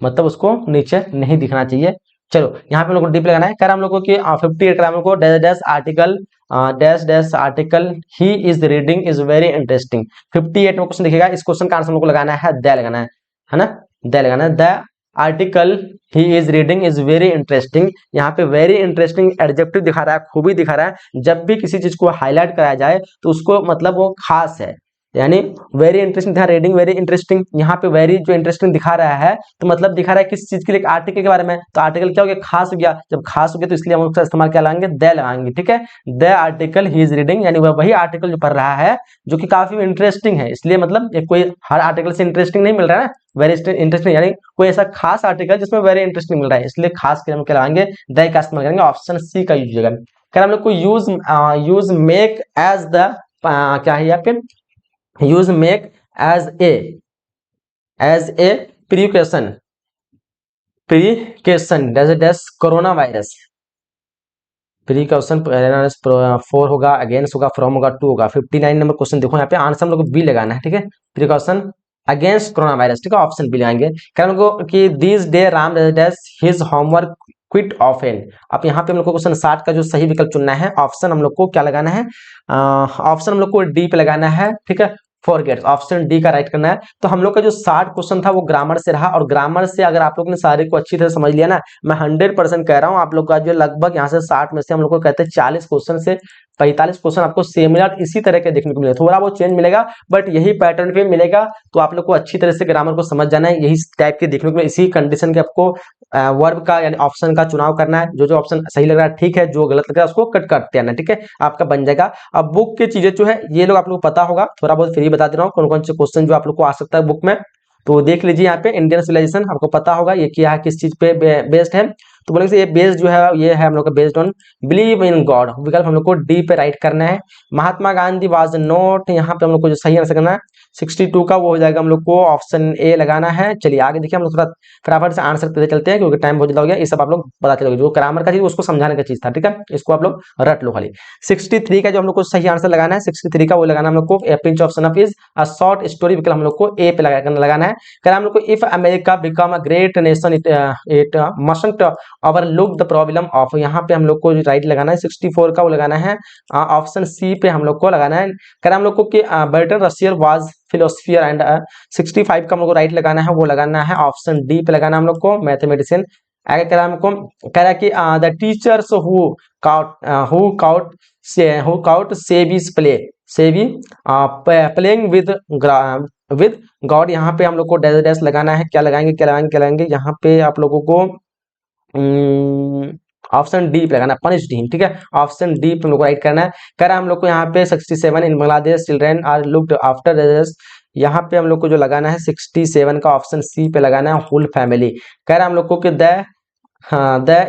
मतलब उसको नीचे नहीं दिखना चाहिए। चलो यहाँ पे हम लोग को डीप लगाना है। कर हम लोग को कि 58 का हम लोग को dash dash article, dash dash article he is reading is very interesting. 58 में क्वेश्चन दिखेगा, इस क्वेश्चन का आंसर हम लोग को लगाना है द लगाना है ना, द लगाना है। The article he is reading is very interesting, यहाँ पे वेरी इंटरेस्टिंग एडजेक्टिव दिखा रहा है, खूबी दिखा रहा है। जब भी किसी चीज को हाईलाइट कराया जाए तो उसको मतलब वो खास है, यानी वेरी इंटरेस्टिंग था, रीडिंग वेरी इंटरेस्टिंग, यहाँ पे वेरी जो इंटरेस्टिंग दिखा रहा है तो मतलब दिखा रहा है किस चीज के लिए, आर्टिकल के बारे में, तो आर्टिकल क्या हो गया, खास हो गया। जब खास हो गया तो इसलिए हम उसका इस्तेमाल क्या लगाएंगे, द लगाएंगे, ठीक है। The article he is reading, यानी वह वही आर्टिकल जो पढ़ रहा है जो कि काफी इंटरेस्टिंग है, इसलिए मतलब ये कोई हर आर्टिकल से इंटरेस्टिंग नहीं मिल रहा है ना, वेरी इंटरेस्टिंग, यानी कोई ऐसा खास आर्टिकल जिसमें वेरी इंटरेस्टिंग मिल रहा है, इसलिए खास के हम क्या लगाएंगे, द का इस्तेमाल करेंगे, ऑप्शन सी का यूज होगा। हम लोग को यूज मेक एज द, क्या है यहाँ पे, use make as a precaution dash corona virus, precaution 4 होगा, अगेंस्ट होगा, फ्रॉम होगा, 2 होगा। 59 नंबर क्वेश्चन देखो यहाँ पे आंसर हम लोग को बी लगाना है, ठीक है, प्रिकॉशन अगेंस्ट कोरोना वायरस, ठीक है, ऑप्शन बी लगाएंगे। क्या हम लोग को कि this day Ram dash his homework quit often, अब यहाँ पे हम लोग को क्वेश्चन 60 का जो सही विकल्प चुनना है, ऑप्शन हम लोग को क्या लगाना है, ऑप्शन हम लोग को डी पे लगाना है, ठीक है, फॉरगेट, ऑप्शन डी का राइट करना है। तो हम लोग का जो 60 क्वेश्चन था वो ग्रामर से रहा, और ग्रामर से अगर आप लोग ने सारे को अच्छी तरह समझ लिया ना, मैं 100% कह रहा हूँ आप लोग का जो लगभग यहाँ से 60 में से हम लोग को कहते हैं 40 क्वेश्चन से 45 क्वेश्चन आपको सिमिलर इसी तरह के देखने को मिलेगा, थोड़ा बहुत चेंज मिलेगा बट यही पैटर्न पे मिलेगा। तो आप लोग को अच्छी तरह से ग्रामर को समझ जाना है, यही टाइप के देखने को मिले, इसी कंडीशन के आपको वर्ब का यानी ऑप्शन का चुनाव करना है, जो ऑप्शन सही लग रहा है ठीक है, जो गलत लग रहा है उसको कट करते आना, ठीक है, आपका बन जाएगा। अब बुक की चीजें जो है ये लोग आप लोग को पता होगा, थोड़ा बहुत फ्री बता दे रहा हूँ कौन कौन से क्वेश्चन जो आप लोग को आ सकता है बुक में, तो देख लीजिए यहाँ पे इंडियन सिविलाइजेशन आपको पता होगा ये क्या है, किस चीज पे बेस्ड है, तो बोलेंगे ये बेस्ड जो है ये है हम लोग का based on believe in God, विकल्प हम लोग को डी पे राइट करना है। महात्मा गांधी वाज नॉट, यहाँ पे हम लोग को जो सही आंसर करना है 62 का वो हो जाएगा हम लोग को ऑप्शन ए लगाना है। चलिए आगे देखिए, हम लोग थोड़ा फटाफट से आंसर देते चलते हैं क्योंकि टाइम बहुत ज्यादा हो गया। ये सब आप लोग पता चलोगे, जो ग्रामर का चीज उसको समझाने का चीज था, ठीक है, इसको आप लोग रट लो खाली। 63 का जो हम लोग को सही आंसर लगाना है, 63 का वो लगाना हम लोग को a pinch of snuff is a short story, विकल्प हम लोग को ए पे लगाना है। कह हम लोग को if America become a great nation it mustn't overlook the problem of, यहाँ पे हम लोग को राइट लगाना है। 64 का वो लगाना है ऑप्शन सी पे हम लोग को लगाना है। कह हम लोग को कि बर्टन रशियर वाज फिलोसफियर एंड 65 का हम लोग को राइट लगाना है, वो लगाना है ऑप्शन डी पे लगाना है हम लोग को मैथमेटिशियन। आगे कह रहा है हमको, कह रहा है कि द टीचर्स हु काउट सेविस प्ले सेवी प्लेइंग विद गॉड, यहाँ पे हम लोग को डैश डैश लगाना है। क्या लगाएंगे क्या लगाएंगे क्या लगाएंगे, यहाँ पे आप लोगों को ऑप्शन डी पे लगाना, पनिश्ड हिम, ठीक है, ऑप्शन डी पे हम लोग को राइट करना है। कह रहा है हम लोग को यहाँ पे 67 in Bangladesh children are looked after, यहाँ पे हम लोग को जो लगाना है 67 का ऑप्शन सी पे लगाना है होल फैमिली। कह रहा है हम लोग को कि द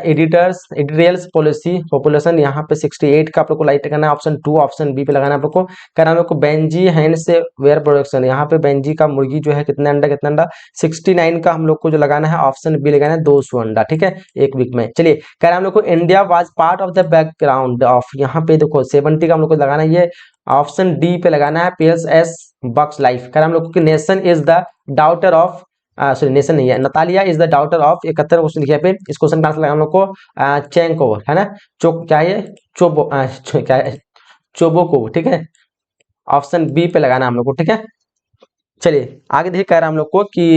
एडिटोरियल्स पॉलिसी पॉपुलेशन, यहाँ पे 68 का आप लोग को राइट करना है, ऑप्शन 2 ऑप्शन बी पे लगाना है आप लोग को। कह रहा है हम लोग को बेंजी हैंड से वेयर प्रोडक्शन, यहाँ पे बेंजी का मुर्गी जो है कितना अंडा 69 का हम लोग को जो लगाना है ऑप्शन बी लगाना है 200 अंडा, ठीक है, एक वीक में। चलिए कह रहा है हम लोग को India was part of the background of, यहाँ पे देखो 70 का हम लोग को लगाना है, ये ऑप्शन डी पे लगाना है पेल्स एस बक्स लाइफ। कह रहा है हम लोग को nation is the daughter of, sorry nation नहीं है, Natalia is the daughter of, 71 question लिखा पे। इस क्वेश्चन का आंसर लगा हम लोग को चेंको है ना, क्या है चोबो क्या है चोबोको, ठीक है, ऑप्शन बी पे लगाना हम लोग को, ठीक है। चलिए आगे देखिए, कह रहा हम लोग को कि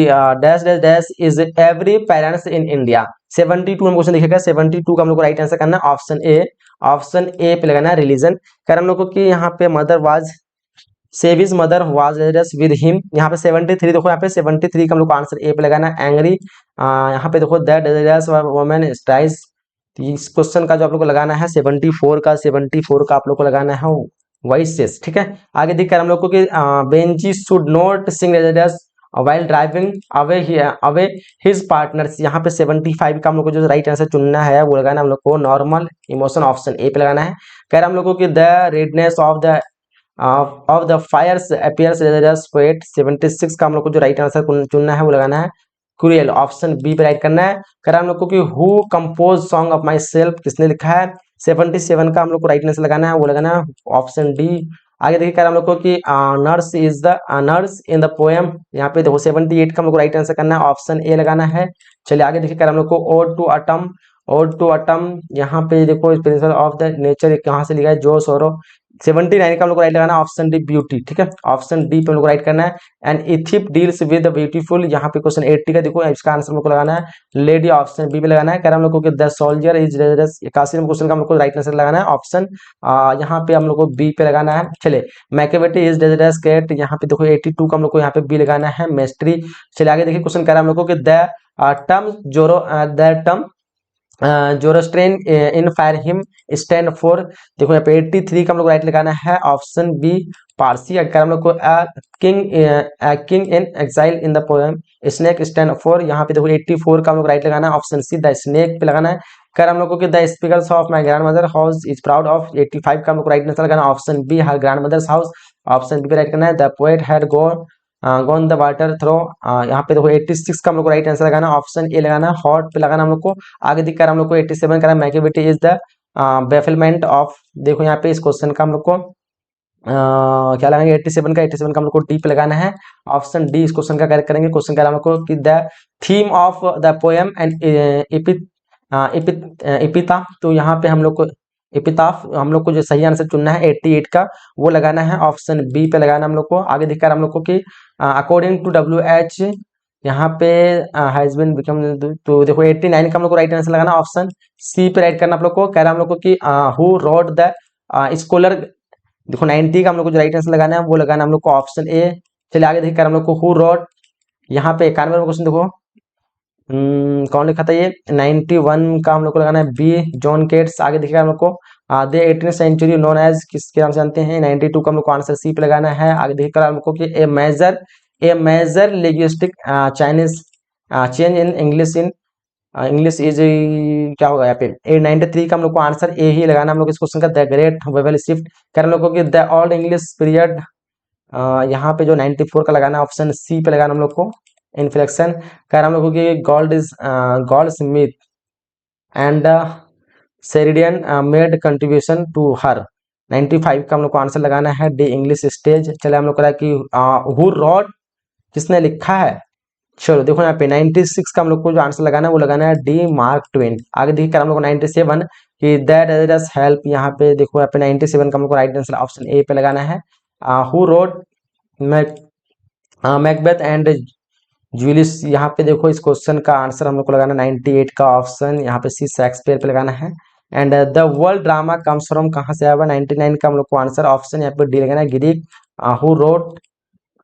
dash dash dash is every parents in India, 72 हम क्वेश्चन लिखेगा, 72 का हम लोग को राइट आंसर करना है ऑप्शन ए पे लगाना है रिलीजन। कह रहा हम लोग को कि यहाँ पे mother was savage mother was with him, यहाँ पे 73 देखो, यहाँ पे 73 का हम लोग को आंसर ए पे लगाना है एंग्री। यहाँ पे देखो दैट वुमन स्ट्राइज, इस क्वेश्चन का जो आप लोग को लगाना है 74 का आप लोग को लगाना है वॉइसेस, ठीक है। आगे दिखकर हम लोग को कि Benji should not sing while driving away his partners, यहाँ पे 75 का हम लोग को जो राइट आंसर चुनना है वो लगाना हम लोग को नॉर्मल इमोशन, ऑप्शन ए पे लगाना है। कह रहा हम लोग को कि the redness of the Fyers appears sweat, 76 का हम लोग को जो राइट आंसर चुनना है वो लगाना है क्रूएल, ऑप्शन बी पे राइट करना है। कह रहा हम लोग को कि who compose song of my self, किसने लिखा है, 77 का हम लोग को राइट आंसर लगाना है, वो लगाना है ऑप्शन डी। आगे देखिए कह रहा हम लोग को कि nurse is the nurse in the poem, यहाँ पे देखो 78 का हम लोग को राइट आंसर करना है, ऑप्शन ए लगाना है। चलिए आगे देखिए कह रहा हम लोग को ओड टू अटम, यहाँ पे देखो प्रिंसिपल ऑफ द नेचर कहाँ से लिखा है, जो सोरो, 79 का हम लोग को राइट लगाना है, ऑप्शन डी ब्यूटी, ठीक है, ऑप्शन डी पे हम लोग को राइट करना है। एंड इथिप डील्स विद ब्यूटीफुल, यहाँ पे क्वेश्चन 80 का देखो, इसका आंसर हम लोग को लगाना है लेडी, ऑप्शन बी पे लगाना है। कह रहा हम लोग को कि द सोल्जर इज 81 क्वेश्चन का हम लोग को राइट आंसर लगाना है, ऑप्शन यहाँ पे हम लोग को बी पे लगाना है। चले मैकेवेटी इज डेजरस कैट, यहाँ पे देखो 82 का हम लोग को यहाँ पे बी लगाना है मेस्ट्री। चलिए आगे देखिए क्वेश्चन कह रहा है हम लोग को कि the term Zoroastrian in fire him stand for, देखो यहाँ पे 83 का हम लोग राइट लगाना है, ऑप्शन बी पारसी। अगर हम लोग को king in exile in the poem snake stand for, यहाँ पे देखो 84 का हम लोग राइट लगाना है, ऑप्शन सी द स्नेक पे लगाना है। कर हम लोग को कि the speakers of my grand mother house is proud of, 85 का हम लोग राइट आंसर लगाना, option B her grand mothers house, option B पे राइट करना है। The poet had gone the water throw, यहाँ पे देखो 86 का हम लोग को राइट आंसर लगाना, ऑप्शन ए लगाना, हॉट पे लगाना हम लोग को। आगे दिखकर हम लोग को 87 का मैकेविटी इज द बेफिलमेंट ऑफ, देखो यहाँ पे इस क्वेश्चन का हम लोग को क्या लगाएंगे 87 का हम लोग को डी पे लगाना है, ऑप्शन डी इस क्वेश्चन का करेक्ट करेंगे। क्वेश्चन का हम लोग को कि the theme of the poem and इपिता, तो यहाँ पे हम लोग को एपिताफ हम लोग को जो सही आंसर चुनना है 88 का वो लगाना है, ऑप्शन बी पे लगाना हम लोग को। आगे दिखकर हम लोग को कि अकॉर्डिंग टू WH यहाँ पे हैज बीन बिकम, तो देखो 89 का हम लोग को राइट आंसर लगाना, ऑप्शन सी पे राइट करना आप लोग को। कह रहा हम लोग को कि हु रोड द स्कॉलर, देखो 90 का हम लोग को जो राइट आंसर लगाना है वो लगाना हम लोग को, ऑप्शन ए। चलिए आगे देखकर हम लोग को हु रोड, यहाँ पे 91 क्वेश्चन देखो कौन लिखा था ये, 91 का हम लोग को लगाना है बी जॉन केट्स। आगे देखिएगा हम लोग को दे 18th सेंचुरी नोन एज किसके नाम से जानते हैं, 92 का हम लोग को आंसर सी पे लगाना है। आगे देखिएगा हम लोग को कि a major linguistic Chinese change in English is क्या होगा यहाँ पे 93 का हम लोग को आंसर ए ही लगाना हम लोग इस क्वेश्चन का, द ग्रेट वेवल शिफ्ट। कर हम लोग को कि द ओल्ड इंग्लिश पीरियड यहाँ पे जो 94 का लगाना है ऑप्शन सी पे लगाना हम लोग को। इन्फ्लेक्शन कह रहा है हम लोग को कि Goldsmith and Sheridan made contribution to her. 95 का हम लोग को आंसर लगाना है डी इंग्लिश स्टेज। चले हम लोग को रहा है कि हु रॉट किसने लिखा है। चलो देखो यहाँ पे 96 का हम लोग को जो आंसर लगाना है वो लगाना है डी मार्क ट्वेन। आगे देखिए कर हम लोग को 97 कि दैट एडस हेल्प। यहाँ पे देखो यहाँ पे 97 का हम लोग को राइट आंसर ऑप्शन ए पे लगाना है। Who wrote Macbeth and Julius. यहाँ पे देखो इस क्वेश्चन का आंसर हम लोग को लगाना 98 का ऑप्शन यहाँ पे सी शेक्सपियर पे लगाना है। And the world drama comes from कहाँ से आया हुआ 99 का हम लोग को आंसर ऑप्शन यहाँ पे डी लगाना है ग्रीक। हु रोट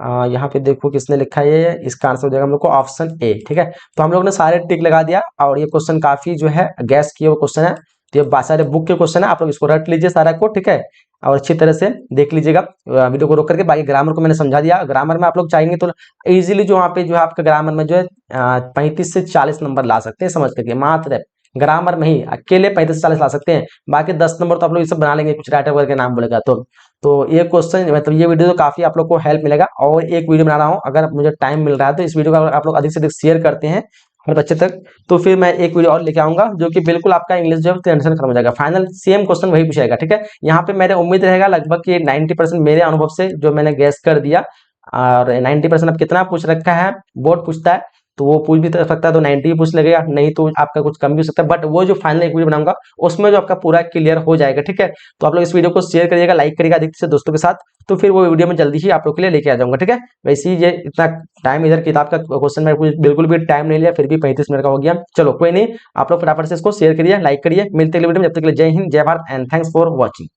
यहाँ पे देखो किसने लिखा है ये, इसका आंसर हो जाएगा हम लोग को ऑप्शन ए। ठीक है, तो हम लोग ने सारे टिक लगा दिया और ये क्वेश्चन काफी जो है गैस किए हुए क्वेश्चन है। तो ये सारे बुक के क्वेश्चन है, आप लोग इसको रट लीजिए सारा को। ठीक है, और अच्छी तरह से देख लीजिएगा वीडियो को रोक करके। बाकी ग्रामर को मैंने समझा दिया। ग्रामर में आप लोग चाहेंगे तो इजीली जो वहाँ पे जो है आपका ग्रामर में जो है 35 से 40 नंबर ला सकते हैं समझ करके। मात्र ग्रामर में ही अकेले 35 से 40 ला सकते हैं। बाकी 10 नंबर तो आप लोग ये सब बना लेंगे कुछ राइटर वगैरह के नाम बोलेगा तो ये क्वेश्चन मतलब ये वीडियो तो काफी आप लोग को हेल्प मिलेगा। और एक वीडियो बना रहा हूँ, अगर मुझे टाइम मिल रहा है तो इस वीडियो को आप लोग अधिक से अधिक शेयर करते हैं हर बच्चे तक, तो फिर मैं एक वीडियो और लेके आऊंगा जो कि बिल्कुल आपका इंग्लिश जो है टेंशन खत्म हो जाएगा। फाइनल सेम क्वेश्चन वही पूछेगा। ठीक है, यहाँ पे मेरे उम्मीद रहेगा लगभग कि 90% मेरे अनुभव से जो मैंने गैस कर दिया, और 90% अब कितना पूछ रखा है बोर्ड पूछता है तो वो पूछ भी सकता है तो 90 पूछ लगेगा, नहीं तो आपका कुछ कम भी हो सकता है। बट वो जो फाइनल एक वीडियो बनाऊंगा उसमें जो आपका पूरा क्लियर हो जाएगा। ठीक है, तो आप लोग इस वीडियो को शेयर करिएगा, लाइक करिएगा अधिक से दोस्तों के साथ, तो फिर वो वीडियो में जल्दी ही आप लोग के लिए लेके आ जाऊंगा। ठीक है, वैसे ही ये इतना टाइम इधर किताब का क्वेश्चन में बिल्कुल भी टाइम नहीं लिया, फिर भी 35 मिनट का हो गया। चलो कोई नहीं, आप लोग फटाफट से इसको शेयर करिए, लाइक करिए। मिलते हैं अगले वीडियो में, जब तक के लिए जय हिंद, जय Bharat and thanks for watching.